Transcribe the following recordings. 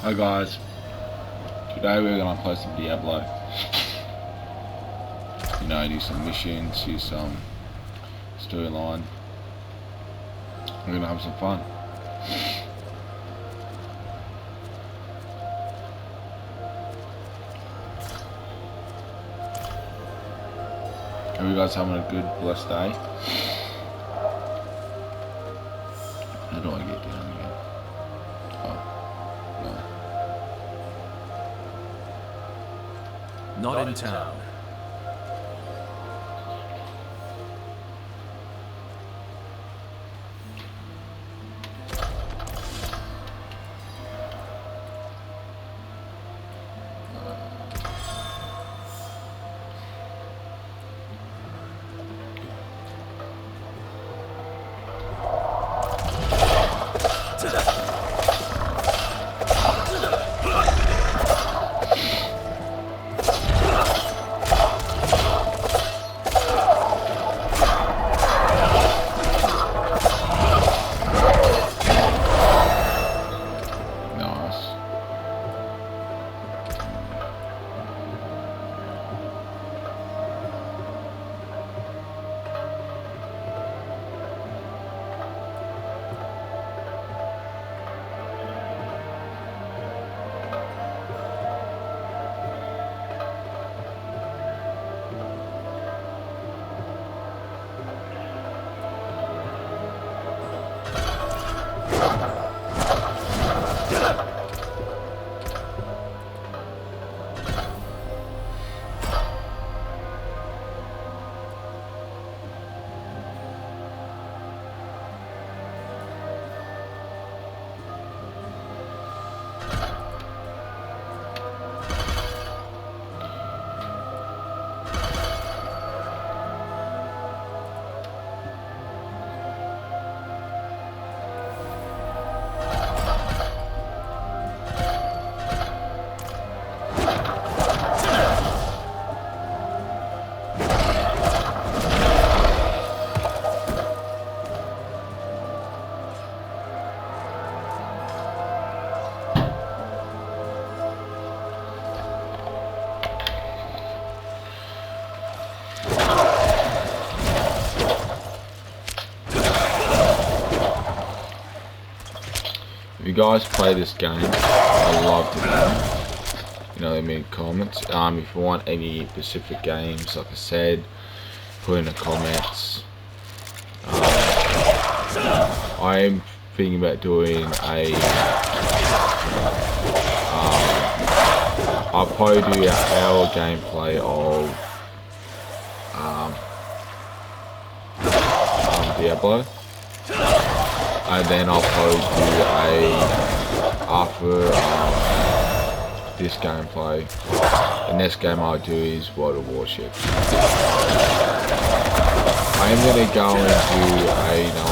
Hi guys, today we're going to play some Diablo. You know, do some missions, do some storyline. We're going to have some fun. Are you guys having a good, blessed day? How do I get down again? Oh, no. Not in town. If you guys play this game, I'd love to know. You know, let me in the comments. If you want any specific games, like I said, put in the comments. I am thinking about doing a. I'll probably do an hour gameplay of Diablo. And then I'll probably do after this gameplay. The next game I'll do is World of Warships. I am gonna go and do a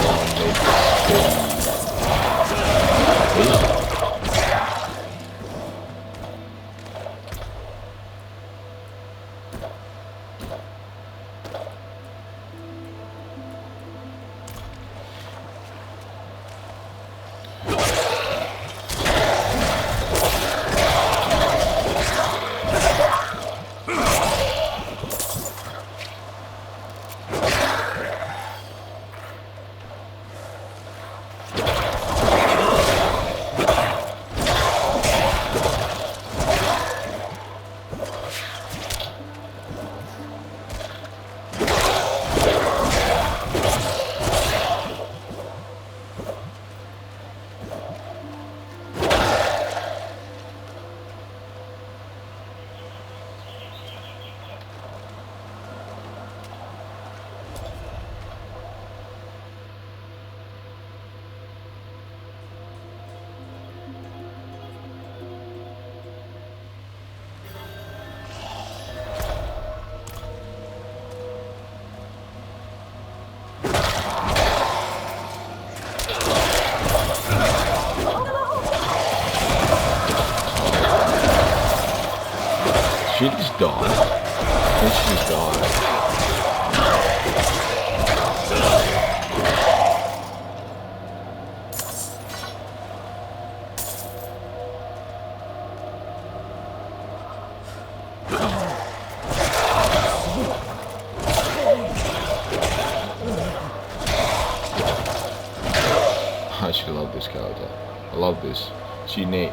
She just died. I think she just died. I love this. It's unique.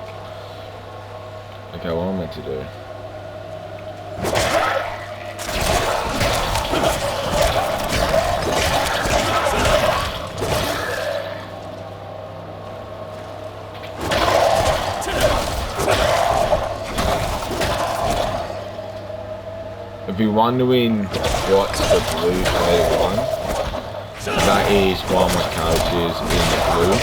Okay, what am I meant to do? If you're wondering what's the blue player one, that is one of my characters in the blue.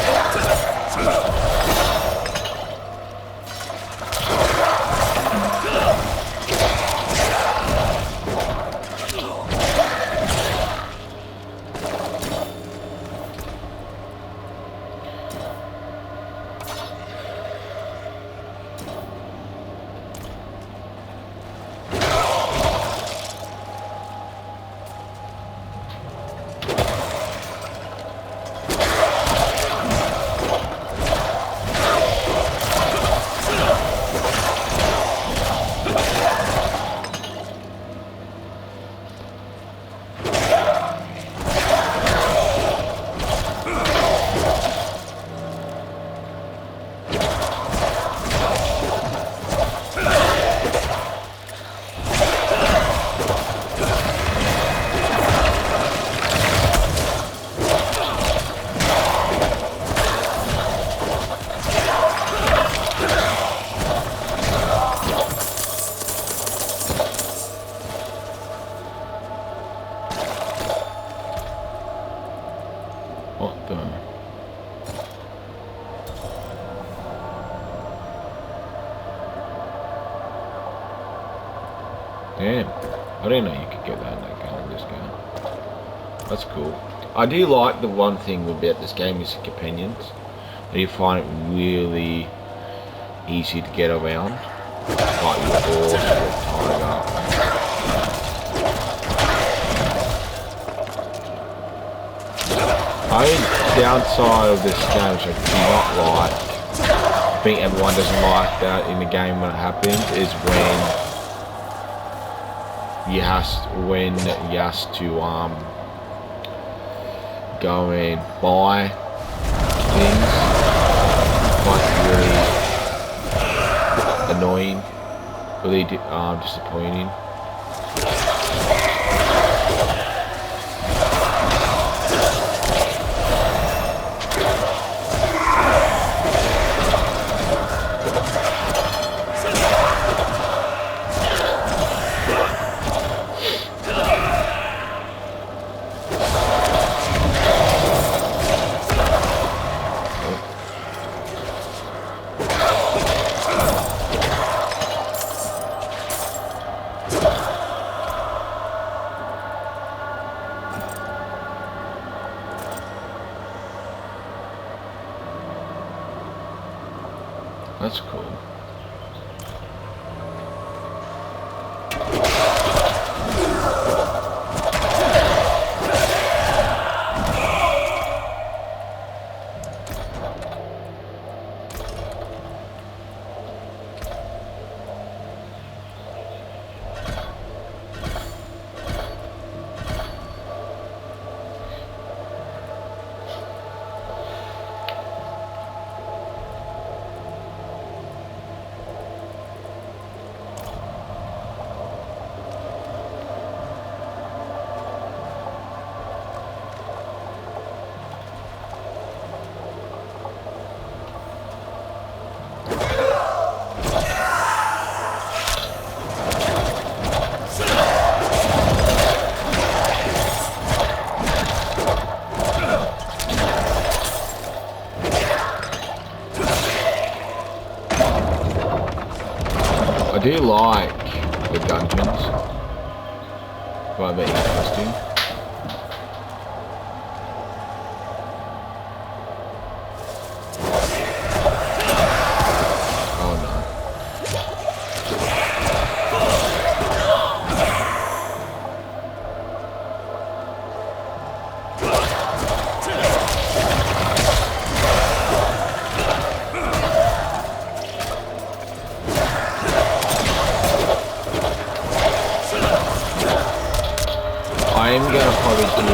What the? Damn, I didn't know you could get that in that game, this game. That's cool. I do like the one thing about this game is the companions. You find it really easy to get around. Like your horse, your tiger. The only downside of this game, which I do not like, I think everyone doesn't like that in the game when it happens, is when you have to go and buy things. Like really annoying, really disappointing. That's cool. I do like the dungeons, quite a bit interesting. Oh no. I'm gonna probably do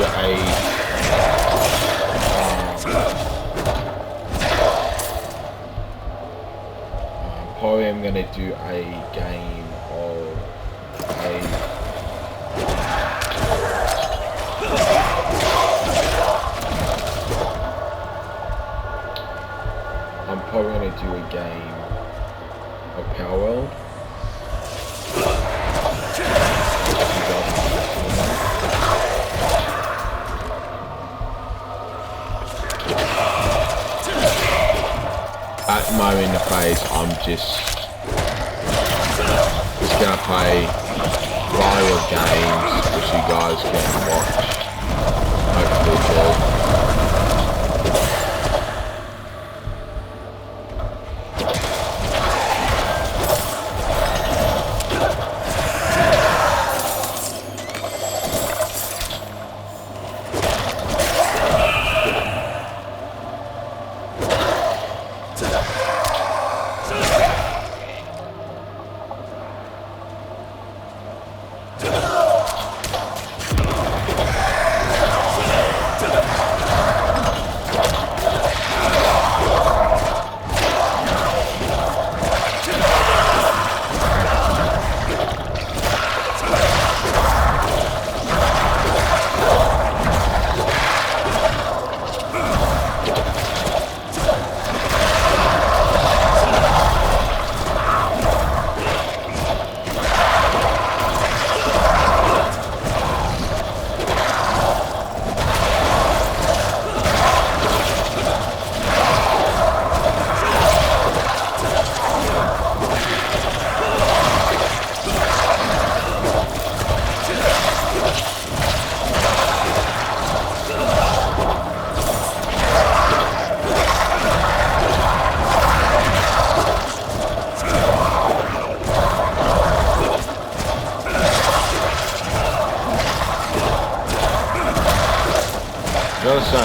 probably am going to do a game of I'm probably going to do a game of Power World. At the moment in the phase, I'm just gonna play a variety of games which you guys can watch. Hopefully enjoy.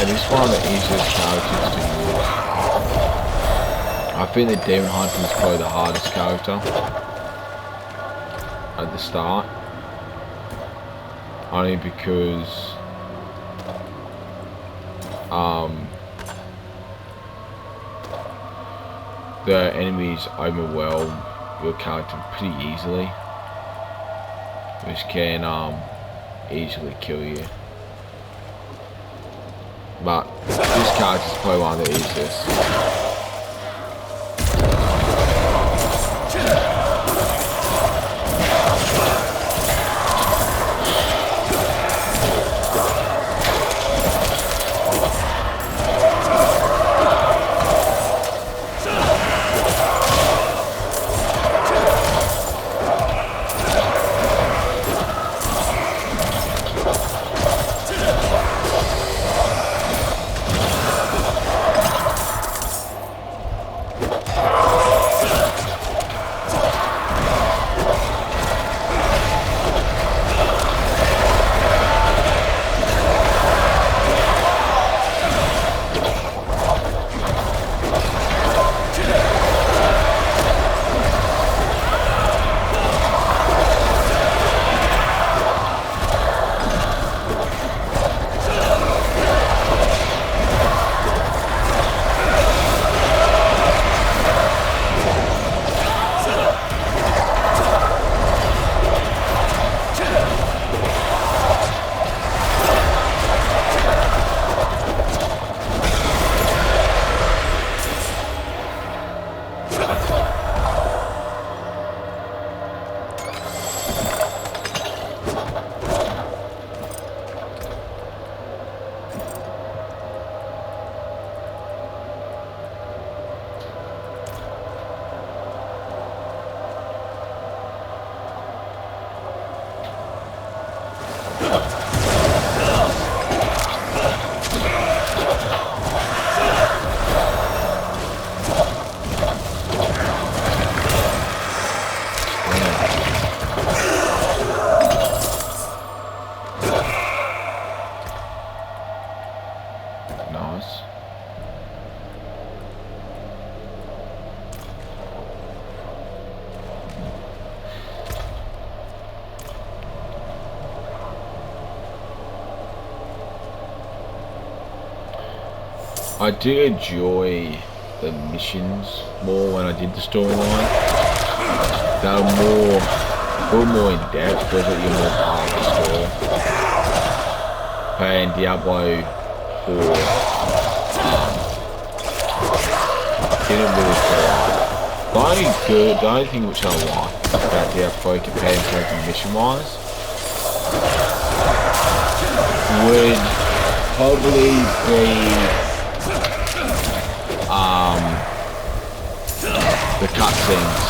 This is one of the easiest characters to use. I think the Demon Hunter is probably the hardest character at the start. Only because the enemies overwhelm your character pretty easily, which can easily kill you. But this character is probably one of the easiest. I do enjoy the missions more when I did the storyline. They were more in depth, feels like you're more part of the story. Playing Diablo 4 didn't really feel like it. The only thing which I like about Diablo 4 compared in terms of mission wise would probably be the cutscenes.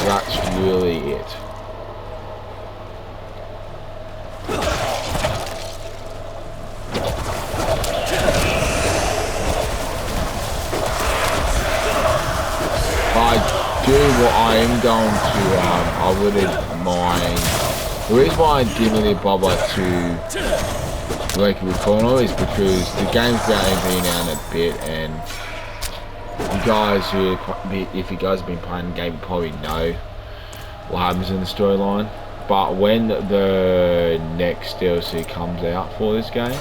That's really it. What I am going to, I wouldn't mind. The reason why I didn't really bother to make a record is because the game's about being out a bit, and you guys who, if you guys have been playing the game, you probably know what happens in the storyline. But when the next DLC comes out for this game,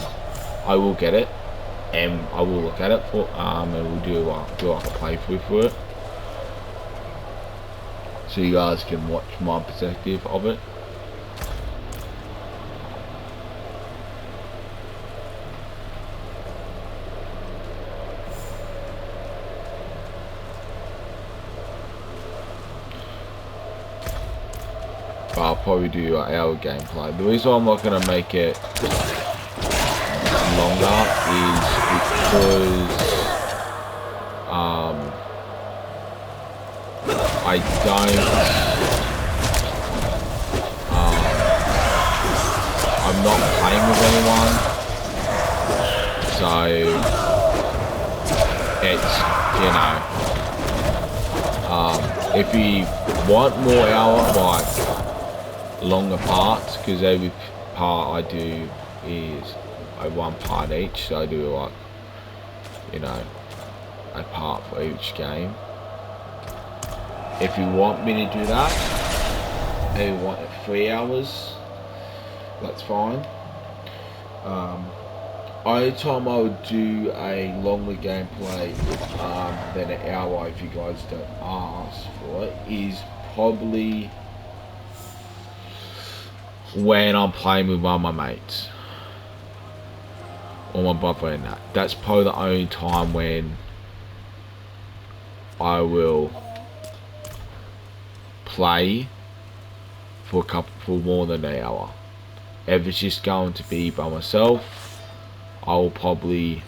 I will get it, and I will look at it for, and we'll do like a playthrough for it, so you guys can watch my perspective of it. But I'll probably do an hour gameplay. The reason I'm not going to make it longer is because I don't, I'm not playing with anyone, so it's, you know, if you want more hours, like longer parts, because every part I do is one part each, so I do like, you know, a part for each game. If you want me to do that, and you want it 3 hours, that's fine. Only time I would do a longer gameplay than an hour, if you guys don't ask for it, is probably when I'm playing with one of my mates or my brother and that. That's probably the only time when I will play for more than an hour. If it's just going to be by myself, I'll probably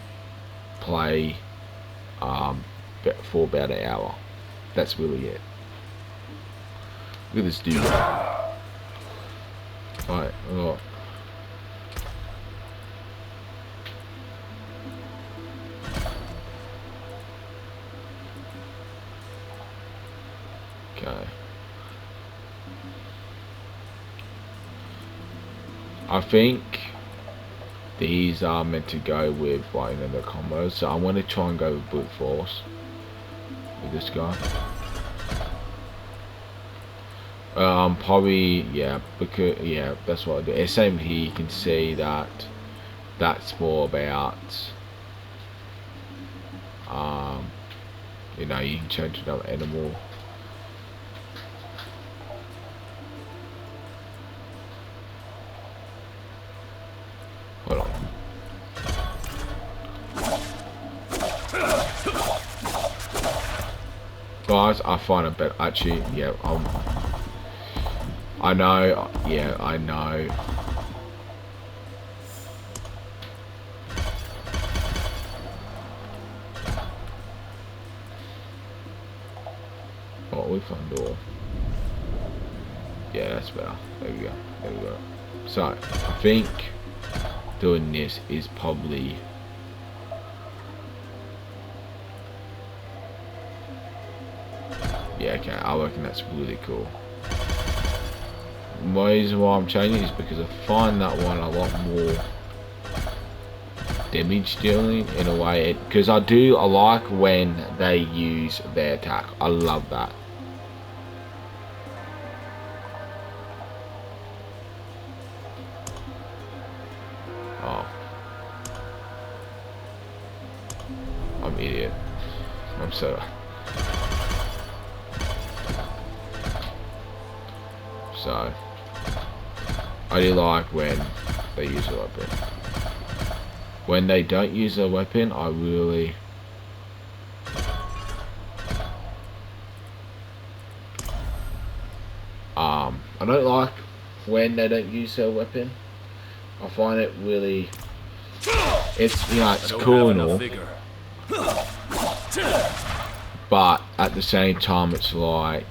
play for about an hour. That's really it. Look at this dude. Alright, look. Okay. I think these are meant to go with, like, you know, the combos, so I'm going to try and go with brute force with this guy. Probably, yeah, because, yeah, that's what I do. And same here, you can see that that's more about, you know, you can change another animal. Hold on. Guys, I find it better. Actually, yeah, I know, yeah, I know. Oh, we found door. Yeah, that's better. There we go. There we go. So, I think doing this is probably yeah, okay, I reckon that's really cool. The reason why I'm changing is because I find that one a lot more damage dealing in a way, because I like when they use their attack. I love that. I'm an idiot. I'm so. So, I do like when they use a weapon. When they don't use a weapon, I really I don't like when they don't use their weapon. I find it really, it's, you know, it's cool and all, but at the same time it's like,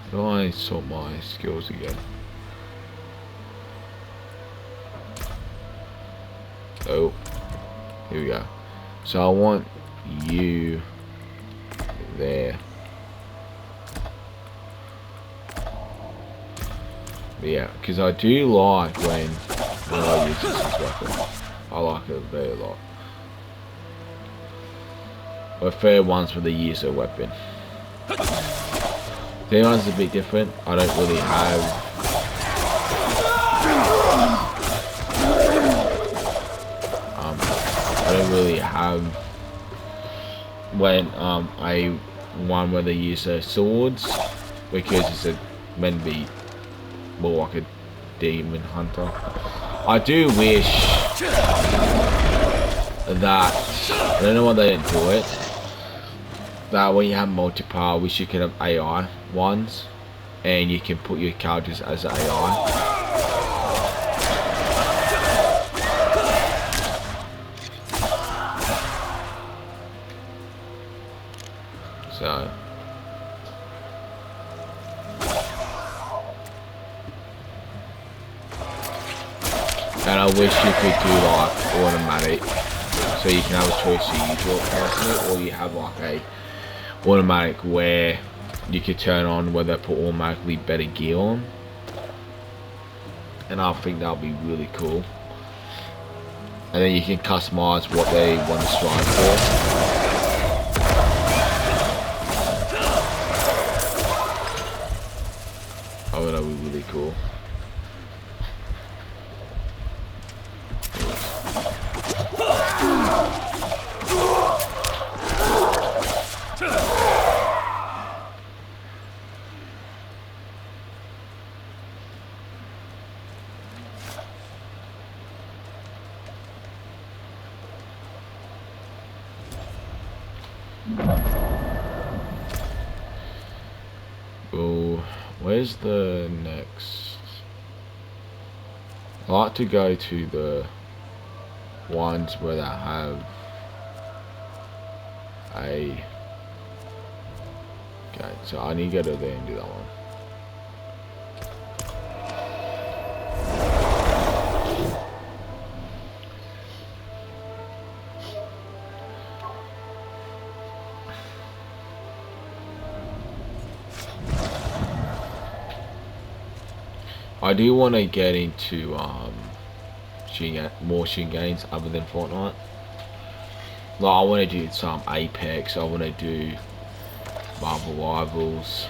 how do I sort my skills again? Oh, here we go. So I want you there. But yeah, because I do like when I use this as weapon. I like it very a lot. But fair ones for the use of weapon. The one's a bit different. I don't really have when a one where they use their swords, because it's meant to be more like a demon hunter. I do wish that, I don't know why they didn't do it, that when you have multiplayer, I wish you could have AI ones and you can put your characters as AI. So and I wish you could do like automatic, so you can have a choice to use your personal, or you have like a automatic where you could turn on where they put automatically better gear on, and I think that would be really cool. And then you can customize what they want to strive for. Oh, that would be really cool. Oh, where's the next? I like to go to the ones where they have a. Okay, so I need to go to there and do that one. I do want to get into more shooting games other than Fortnite. Like, I want to do some Apex. I want to do Marvel Rivals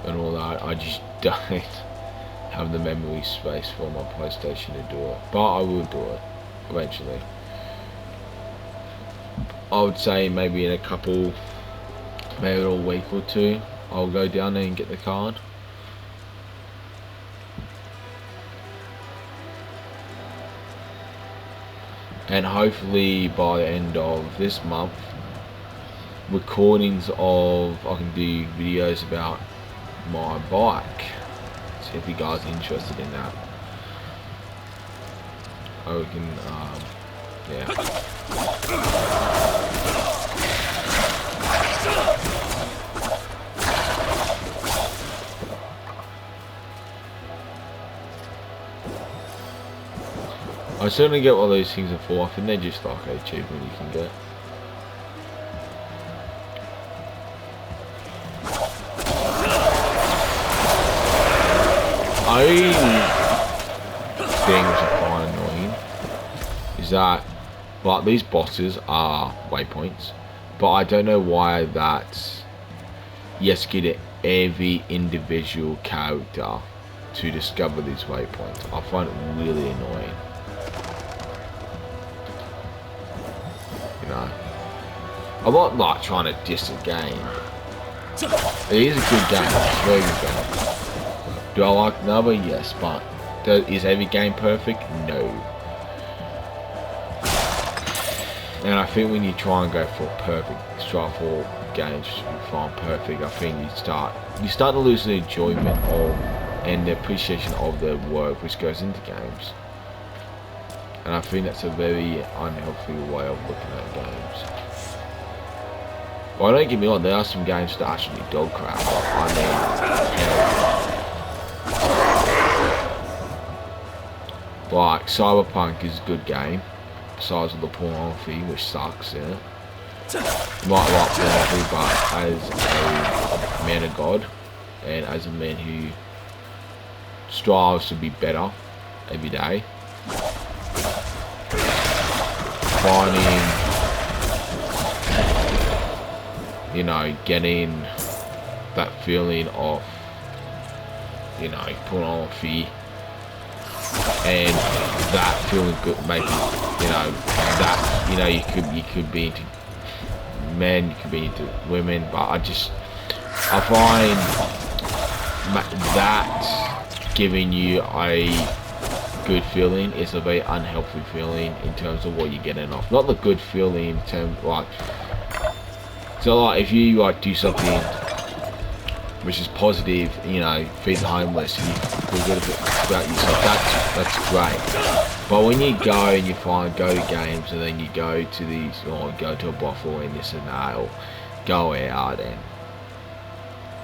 and all that. I just don't have the memory space for my PlayStation to do it, but I will do it eventually. I would say maybe in a couple, maybe a week or two, I'll go down there and get the card. And hopefully by the end of this month, recordings of, I can do videos about my bike. See if you guys are interested in that. Oh, we can, yeah. I certainly get what those things are for. I think they're just like a achievement you can get. Only thing which I find annoying is that, like, these bosses are waypoints, but I don't know why that's, yes, get it every individual character to discover these waypoints. I find it really annoying. You know, I'm not like trying to diss a game. It is a good game. It's a very good game. Do I like another? Yes, but is every game perfect? No. And I think when you try and go for perfect, strive for games to find perfect, I think you start to lose the enjoyment of and the appreciation of the work which goes into games. And I think that's a very unhealthy way of looking at games. Well, don't get me wrong, there are some games that actually dog crap. I mean, like Cyberpunk is a good game, besides of the pornography, which sucks, yeah. You might like pornography, but as a man of God, and as a man who strives to be better every day, finding, you know, getting that feeling of, you know, pornography and that feeling good, maybe, you know, that, you know, you could be into men, you could be into women, but I find that giving you a good feeling is a very unhealthy feeling in terms of what you're getting off. Not the good feeling in terms like, so like if you like do something which is positive, you know, feed the homeless, you feel good about yourself, that's great. But when you go and you go to games and then you go to these, or go to a brothel and this and that, or go out and,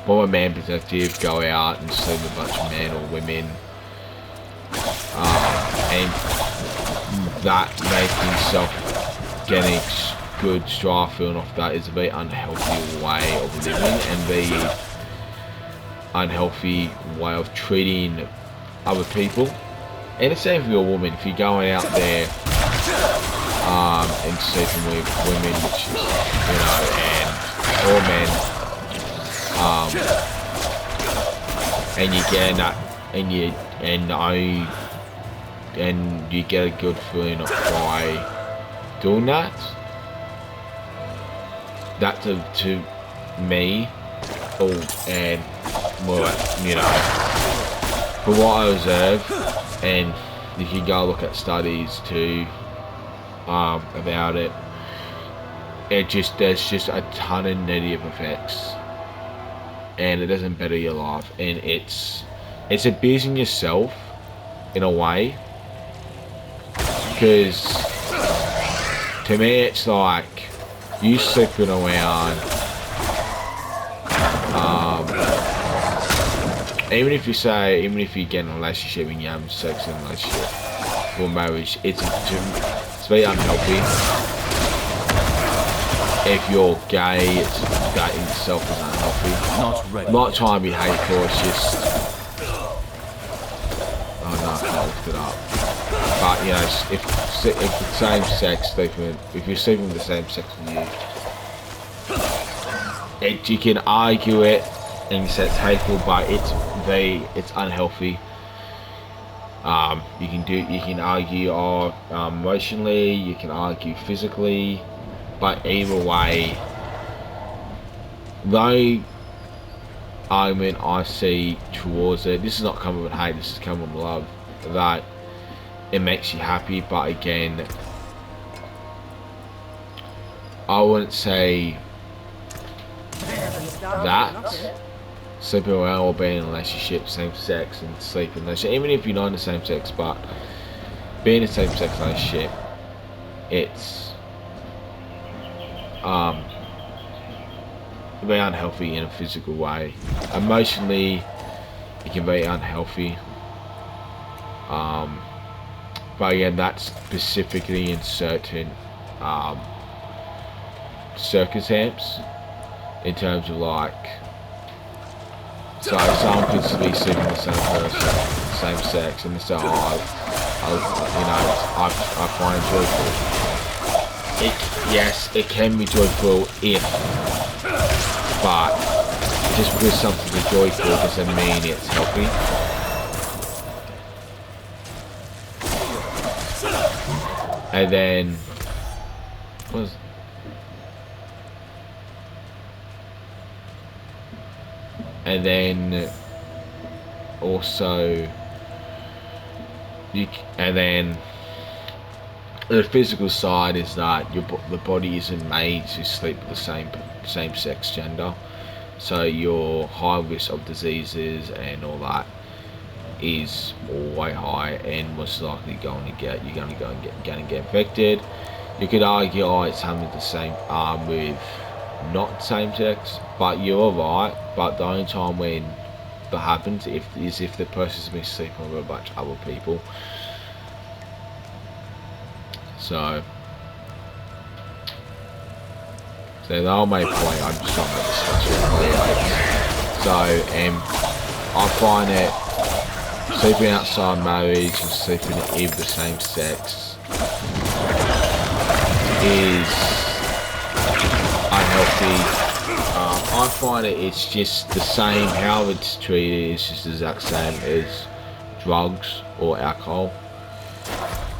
from a man perspective, go out and sleep with a bunch of men or women, and that making yourself getting good strive feeling off that is a very unhealthy way of living and very unhealthy way of treating other people. And the same for your woman. If you're going out there and sleeping with women, which is, you know, and or men, and you get that, and you get a good feeling of by doing that. That to me, and more, you know, from what I observe, and you can go look at studies too about it. There's just a ton of negative effects, and it doesn't better your life, and it's abusing yourself in a way, because to me it's like you sleeping around, even if you get in a relationship and you have sex in a relationship or marriage, it's very unhealthy. If you're gay, that in itself is unhealthy. I'm not trying to be hateful, it's just, oh no, I can't lift it up. But you know, if the same sex sleeping, if you're sleeping with the same sex as you, you can argue it and you say it's hateful, but it's unhealthy. You can argue emotionally, you can argue physically, but either way, the argument I see towards it, this is not coming with hate, this is coming with love, that it makes you happy, but again, I wouldn't say that sleeping around or being in a relationship, same sex, and sleeping in a relationship, even if you're not in the same sex, but being in a same sex relationship, it's very unhealthy in a physical way. Emotionally, it can be unhealthy. But again, that's specifically in certain circumstances, in terms of like, so someone could be sleeping with the same person, same sex, and they say, oh, I find it joyful. Yes, it can be joyful if, but just because something is joyful doesn't mean it's healthy. And then also and then the physical side is that the body isn't made to sleep with the same sex gender, so your high risk of diseases and all that is way high, and most likely you're going to get infected. You could argue, oh, it's having the same with not same sex, but you're right. But the only time when that happens is if the person's been sleeping with a bunch of other people. So that'll make point. I'm just trying to discuss it. So I find it sleeping outside marriage and sleeping with the same sex is unhealthy. I find it's just the same. How it's treated is just the exact same as drugs or alcohol.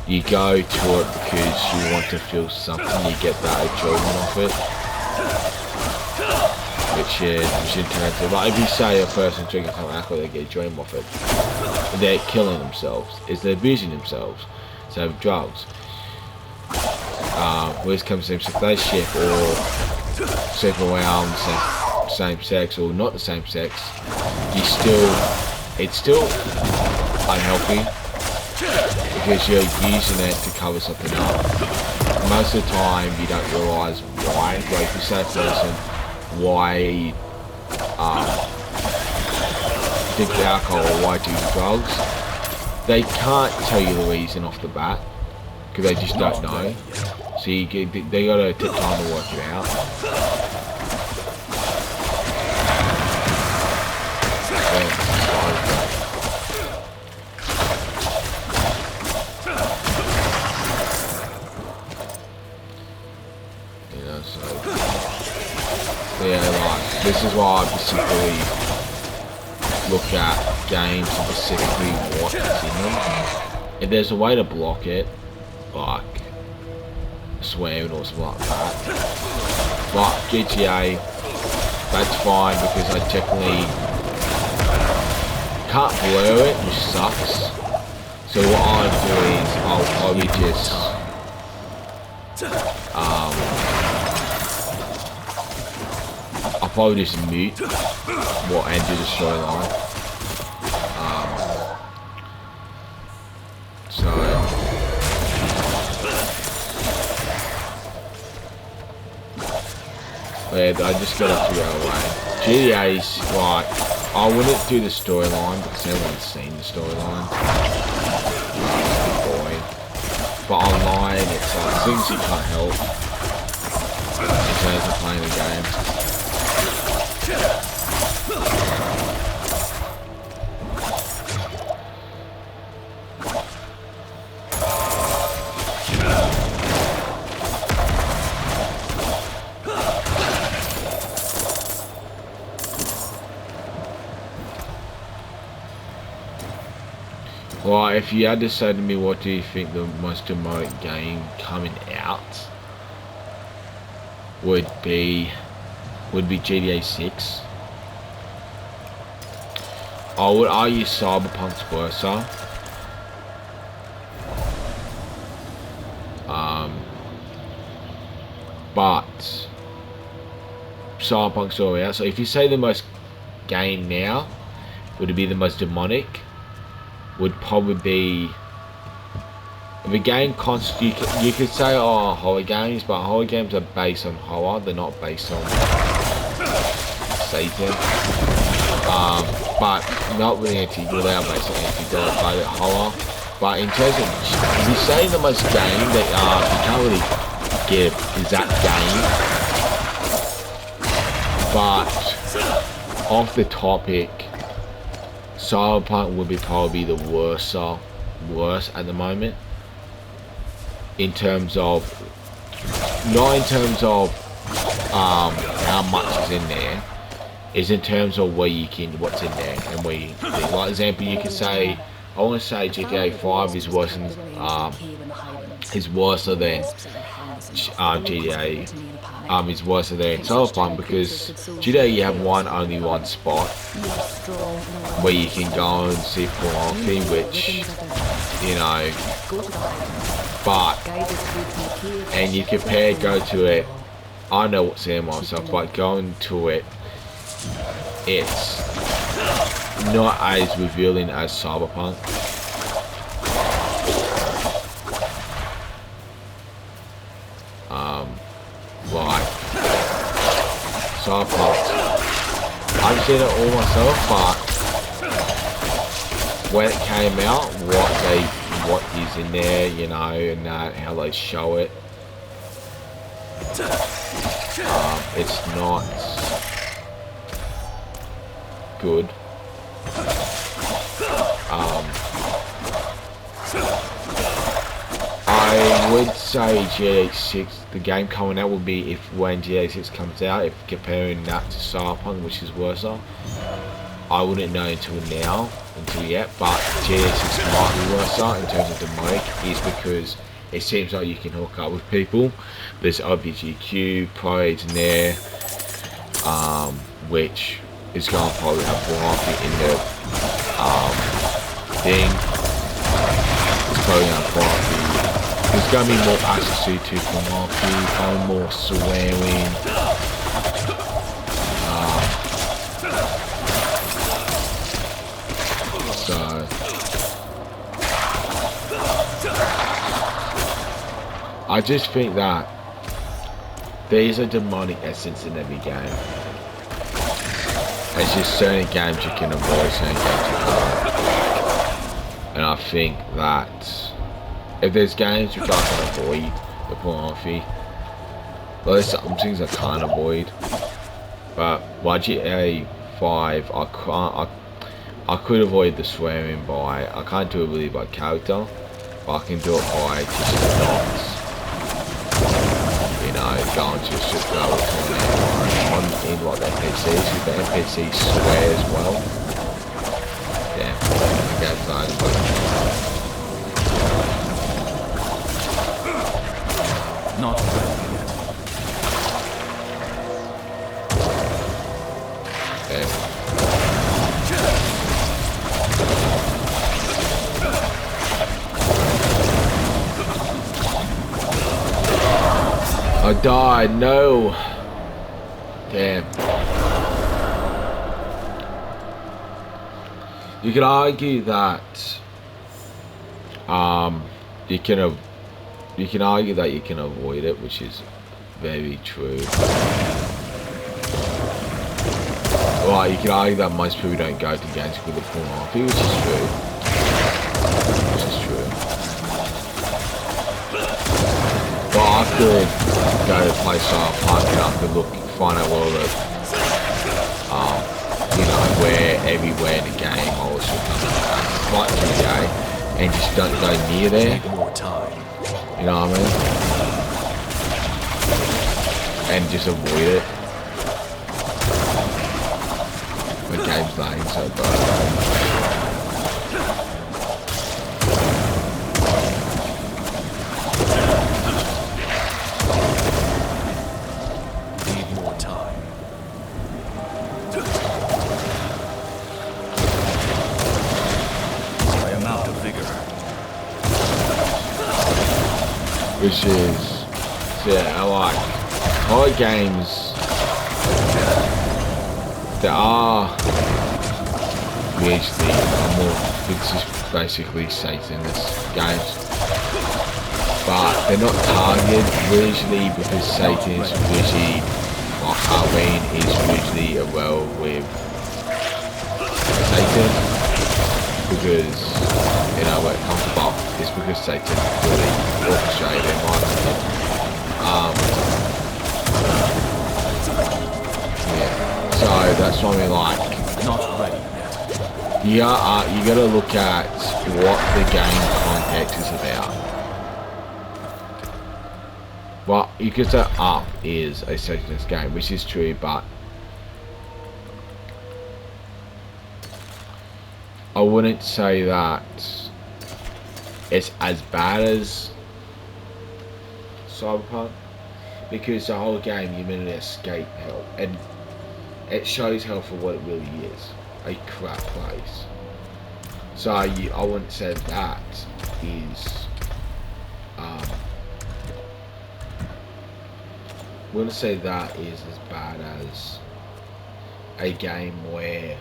You go to it because you want to feel something, you get that enjoyment off it, which is interesting. Like if you say a person drinking some alcohol, they get enjoyment off it, they're killing themselves, they're abusing themselves. So drugs, when it comes to relationship or sleeping around same sex or not the same sex, it's still unhealthy. Because you're using it to cover something up. Most of the time you don't realise why. Like if you say a person why drink alcohol or why do drugs, they can't tell you the reason off the bat because they just don't know. So they gotta take time to work it out. Yeah, like this is why I specifically look at games and specifically what's in them. If there's a way to block it, like swearing or something like that, but GTA, that's fine because I technically can't blur it, which sucks. So what I do is I'll probably just I'll probably just mute and do the storyline. Yeah, I just got to figure out a way. GTA's like, I wouldn't do the storyline because everyone's seen the storyline. But online, it's like things you can't help in terms of playing the game. Well, if you had to say to me, what do you think the most demonic game coming out would be GTA 6. I would argue Cyberpunk's worse. But Cyberpunk's all out. So if you say the most game now, would it be the most demonic? Would probably be if a game you could say horror games, but horror games are based on horror, they're not based on Satan. But not really they are based on anti-god horror. But in terms of if you say the most game that you can't really get an exact game. But off the topic, Cyberpunk would be probably the worst at the moment in terms of not in terms of how much is in there, is in terms of what's in there and where you like example you could say I want to say GTA 5 is worse than is worse than GTA. Is worse than Cyberpunk because GTA you have only one spot where you can go and see pornography, which you know, but and you compare go to it. I know what's in myself, but going to it, it's not as revealing as Cyberpunk. Like Cyberpunk, I've seen it all myself, but when it came out, what is in there, you know, and how they show it, it's not good. I would say GTA 6, the game coming out will be when GTA 6 comes out, if comparing that to Cyberpunk, which is worse. I wouldn't know until yet, but GTA 6 might be worse in terms of the mic, is because it seems like you can hook up with people. There's OBGQ parades in there, which is going to probably have pornography in the thing. It's probably going to pornography. There's going to be more access to pornography, probably more swearing. So I just think that there is a demonic essence in every game. It's just certain games you can avoid, certain games you can't. And I think that if there's games which I can avoid the pornography, well, there's some things I can't avoid. But by GTA 5, I could avoid the swearing by, I can't do it really by character, but I can do it by just not, you know, going to just go on in like the NPCs, if the NPCs swear as well. Yeah, okay, not ready yet. Yeah. I died, no. Damn. You could argue that you can argue that you can avoid it, which is very true. Well, you can argue that most people don't go to games with the pornography, which is true. But I could go to play Cyberpunk and I could find out all the, you know, everywhere in the game, all this sort of stuff, like GTA, and just don't go near there. More time. You know what I mean? And just avoid it. The game's lying so bad. Which is, yeah, I like horror games. There are usually more, it's just basically Satanist games, but they're not targeted usually because Satan is usually, or Halloween is usually a well with Satan, because, you know, when it comes about, it's because Satan really orchestrated their mind. Yeah, so that's what I mean, like, not ready yet. You gotta look at what the game context is about. Well, you could say Up is a Satanist game, which is true, but I wouldn't say that it's as bad as Cyberpunk, because the whole game you're meant to escape hell, and it shows hell for what it really is, a crap place. So I wouldn't say that is, wouldn't say that is as bad as a game where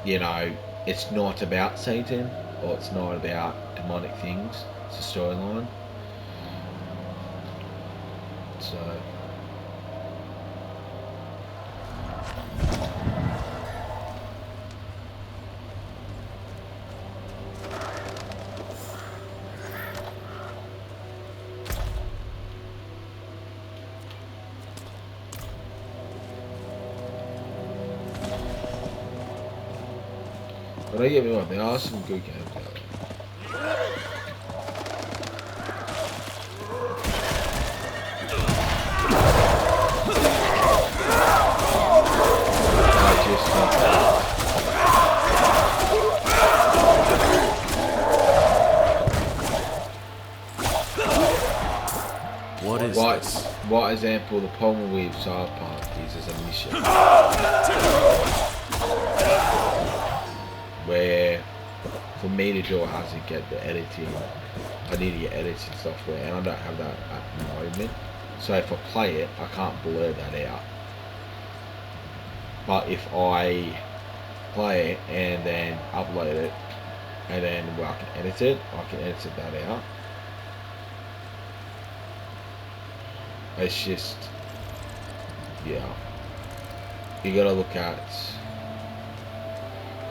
you know, it's not about Satan or it's not about demonic things. It's a storyline. So but don't get me wrong, there are some good games out there. I just What is this? What example the problem with Cyberpunk is as a mission where for me to do it, I have to get the editing. I need to get editing software, and I don't have that at the moment. So if I play it, I can't blur that out. But if I play it and then upload it, and then where I can edit it, I can edit that out. It's just, yeah. You gotta look at.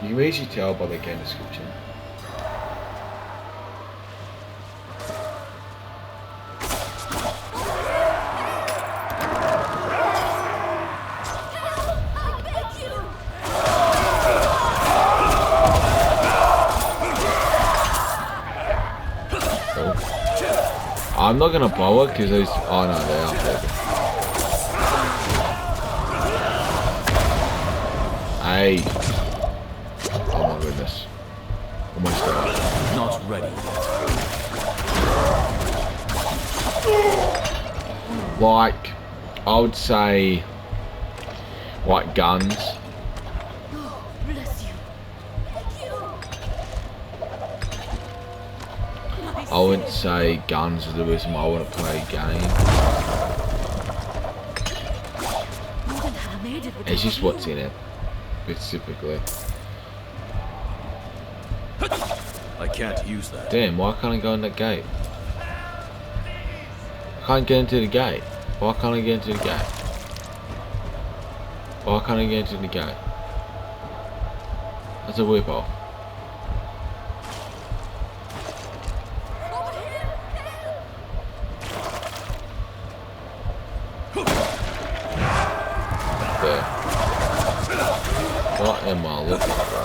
You can usually tell by the game description. I'm not gonna bother because those. Oh no, they are broken. Hey. Oh my goodness. Almost died. Not ready yet. Like, I would say, like guns. Oh, bless you. Thank you. I wouldn't say guns is the reason why I wouldn't play a game. It's just what's in it, specifically. I can't use that. Damn, why can't I go in that gate? I can't get into the gate. Why can't I get into the gate? Why can't I get into the gate? That's a whip off. There. What am I looking for?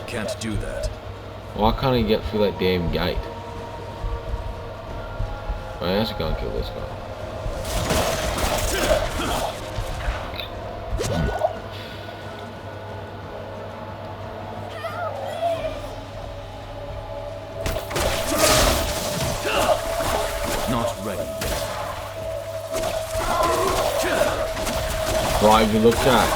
Can't do that. Why can't I get through that damn gate? I have to go and kill this guy. Not ready yet. Right, if you look at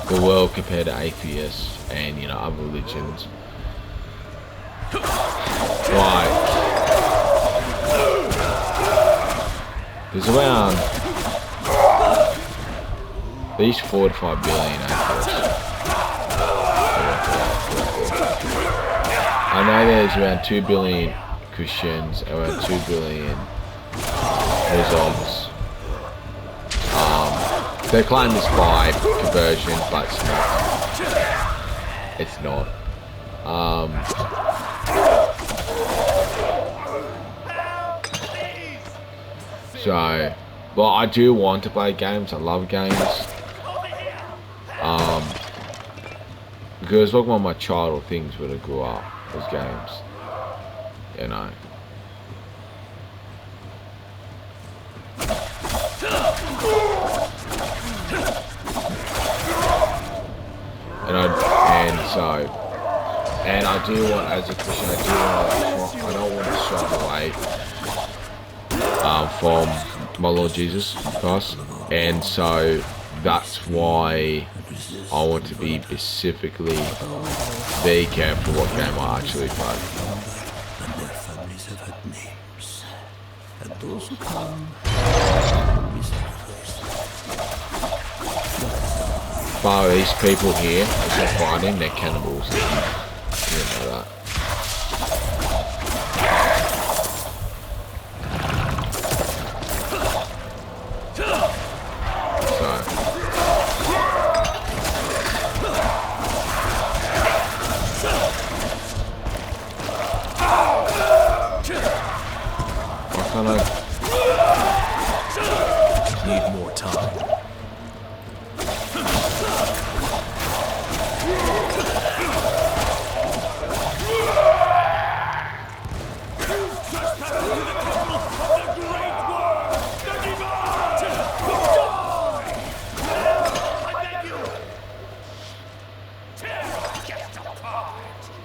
the world compared to atheists and, you know, other religions, like, there's around at least 4 to 5 billion atheists. I know there's around 2 billion Christians, around 2 billion Muslims. They claim this by conversion, but it's not. It's not. So, well, I do want to play games. I love games. Because like one of my childhood things when I grew up was games. You know. And I do want, as a Christian, I don't want to shy away from my Lord Jesus Christ, and so that's why I want to be specifically very careful what game I actually play. And their families have had names, and those who come be sacrificed. But these people here, as you're fighting, they're cannibals. You didn't know that. Need more time.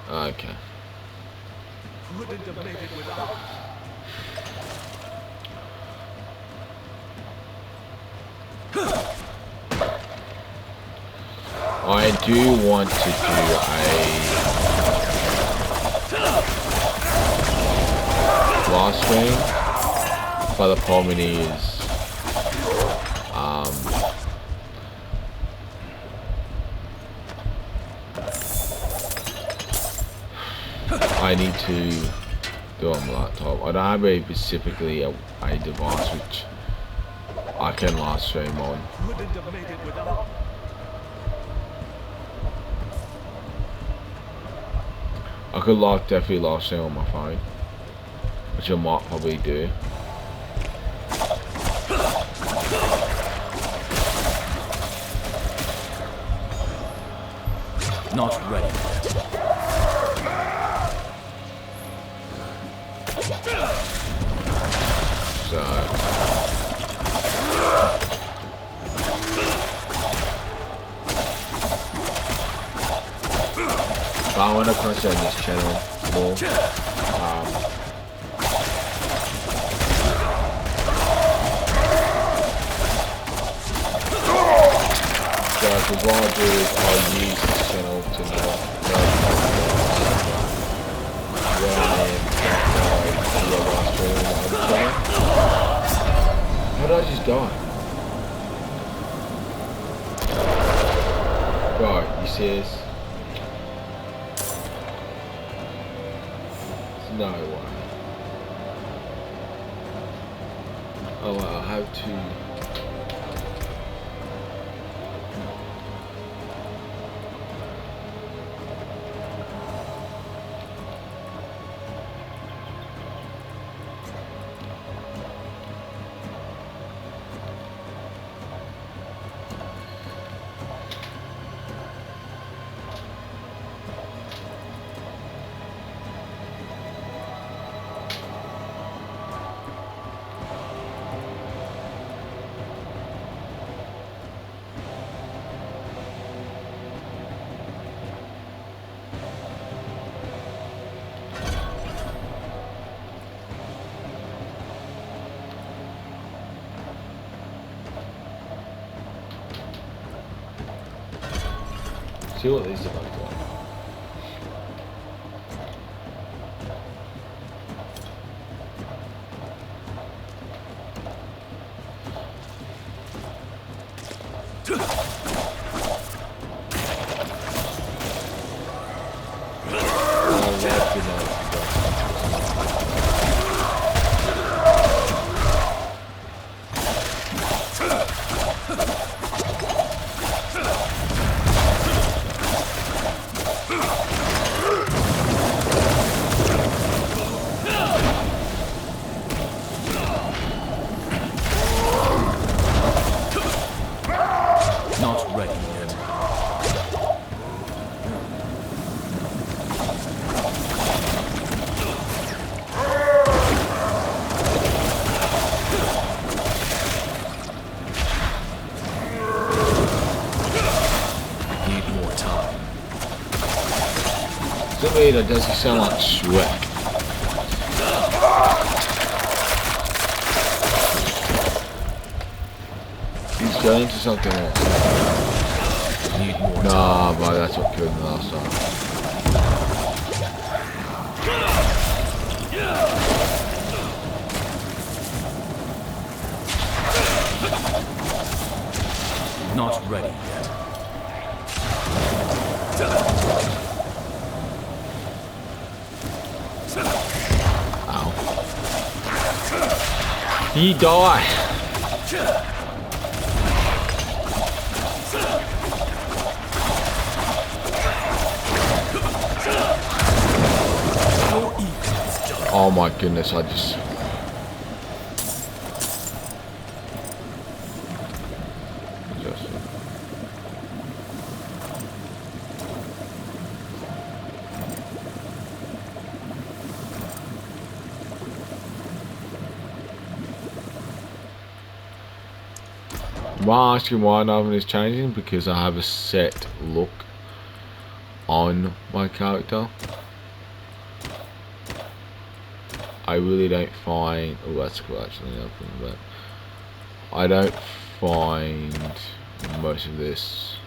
Okay. Wouldn't have made it without. I do want to do a live stream, but the problem is, I need to do it on my laptop. I don't have specifically a device which I can live stream on. Wouldn't have made it without. I could definitely live stream on my phone, which I might probably do. Not ready yet. So but I want to concentrate on this channel more. So because what I'll do is I'll use this channel to know where I am do a live stream on the other channel. How did I just die? Right, you see this? No way. Oh well, I have to. See what these are like. Not ready yet. Need more time. To me, that doesn't sound like Shrek. He's going into something else. Need more Nah, bro, that's what killed me last time. Not ready yet. Ow. He die. Oh my goodness, I just... Why asking why nothing is changing? Because I have a set look on my character. I really don't find... Oh, that's cool actually, nothing, but I don't find most of this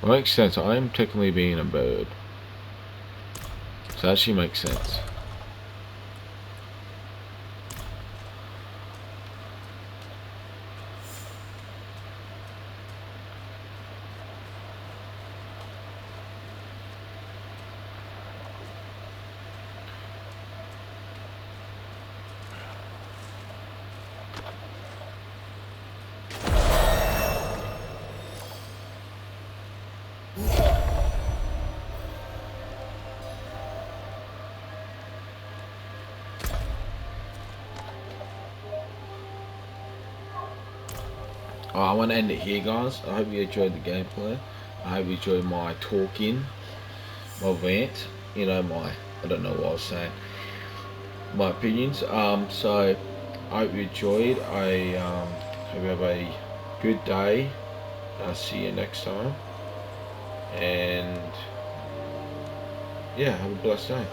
makes sense. I am technically being a bird, so that actually makes sense. I want to end it here, guys. I hope you enjoyed the gameplay. I hope you enjoyed my talking, my rant. You know, I don't know what I was saying. My opinions. So I hope you enjoyed. I hope you have a good day. I'll see you next time. And yeah, have a blessed day.